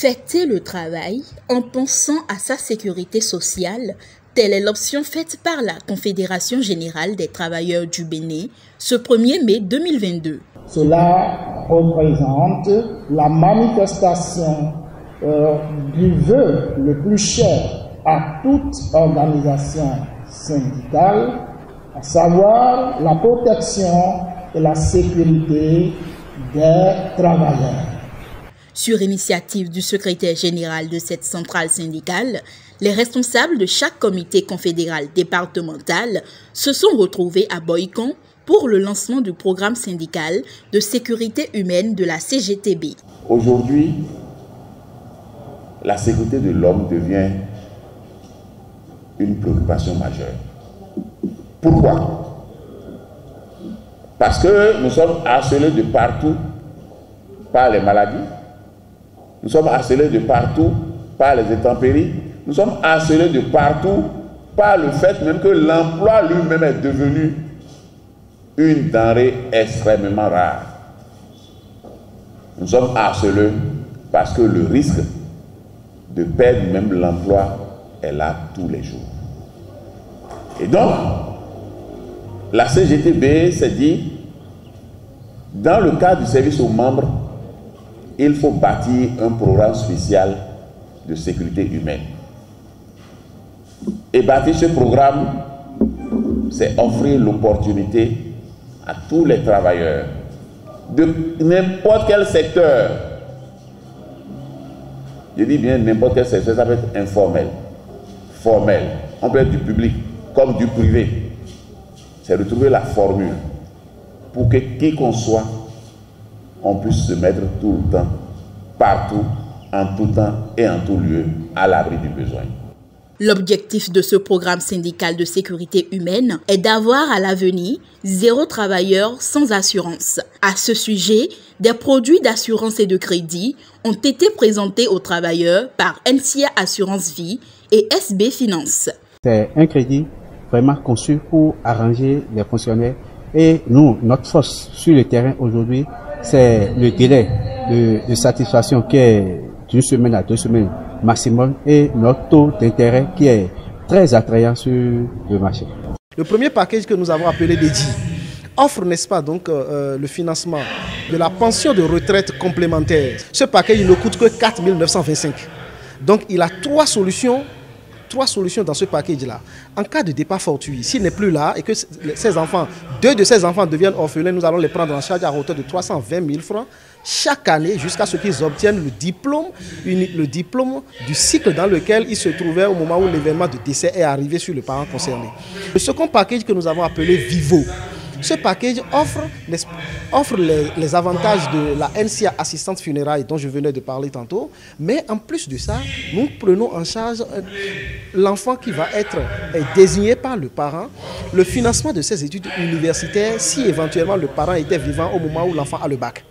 Affecter le travail en pensant à sa sécurité sociale, telle est l'option faite par la Confédération générale des travailleurs du Bénin ce 1er mai 2022. Cela représente la manifestation du vœu le plus cher à toute organisation syndicale, à savoir la protection et la sécurité des travailleurs. Sur initiative du secrétaire général de cette centrale syndicale, les responsables de chaque comité confédéral départemental se sont retrouvés à Boycon pour le lancement du programme syndical de sécurité humaine de la CGTB. Aujourd'hui, la sécurité de l'homme devient une préoccupation majeure. Pourquoi? Parce que nous sommes harcelés de partout par les maladies, nous sommes harcelés de partout par les intempéries, nous sommes harcelés de partout par le fait même que l'emploi lui-même est devenu une denrée extrêmement rare. Nous sommes harcelés parce que le risque de perdre même l'emploi est là tous les jours. Et donc, la CGTB s'est dit, dans le cadre du service aux membres, il faut bâtir un programme spécial de sécurité humaine. Et bâtir ce programme, c'est offrir l'opportunité à tous les travailleurs de n'importe quel secteur. Je dis bien n'importe quel secteur, ça peut être informel, formel, on peut être du public comme du privé. C'est de trouver la formule pour que qui qu'on soit, on puisse se mettre tout le temps, partout, en tout temps et en tout lieu, à l'abri du besoin. L'objectif de ce programme syndical de sécurité humaine est d'avoir à l'avenir 0 travailleur sans assurance. À ce sujet, des produits d'assurance et de crédit ont été présentés aux travailleurs par NCA Assurance Vie et SB Finance. C'est un crédit vraiment conçu pour arranger les fonctionnaires. Et nous, notre force sur le terrain aujourd'hui, c'est le délai de satisfaction qui est d'1 semaine à 2 semaines maximum et notre taux d'intérêt qui est très attrayant sur le marché. Le premier package que nous avons appelé DEDI offre, n'est-ce pas, donc le financement de la pension de retraite complémentaire. Ce package ne coûte que 4 925. Donc il a trois solutions dans ce package-là. En cas de départ fortuit, s'il n'est plus là et que deux de ses enfants deviennent orphelins, nous allons les prendre en charge à hauteur de 320 000 francs chaque année jusqu'à ce qu'ils obtiennent le diplôme du cycle dans lequel ils se trouvaient au moment où l'événement de décès est arrivé sur le parent concerné. Le second package que nous avons appelé Vivo. Ce package offre les avantages de la NCA assistante funéraire dont je venais de parler tantôt, mais en plus de ça, nous prenons en charge l'enfant qui va être désigné par le parent, le financement de ses études universitaires si éventuellement le parent était vivant au moment où l'enfant a le bac.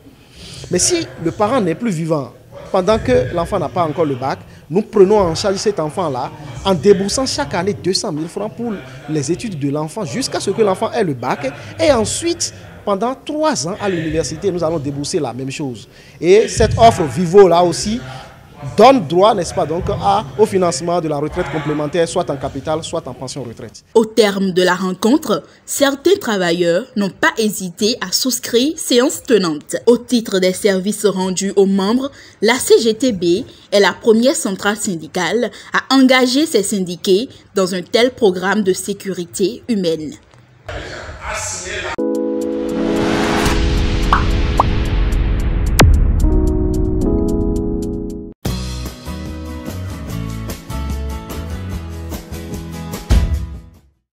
Mais si le parent n'est plus vivant, pendant que l'enfant n'a pas encore le bac, nous prenons en charge cet enfant-là en déboursant chaque année 200 000 francs pour les études de l'enfant jusqu'à ce que l'enfant ait le bac. Et ensuite, pendant 3 ans à l'université, nous allons débourser la même chose. Et cette offre Vivo-là aussi donne droit, n'est-ce pas, donc, au financement de la retraite complémentaire, soit en capital, soit en pension retraite. Au terme de la rencontre, certains travailleurs n'ont pas hésité à souscrire séance tenante. Au titre des services rendus aux membres, la CGTB est la première centrale syndicale à engager ses syndiqués dans un tel programme de sécurité humaine.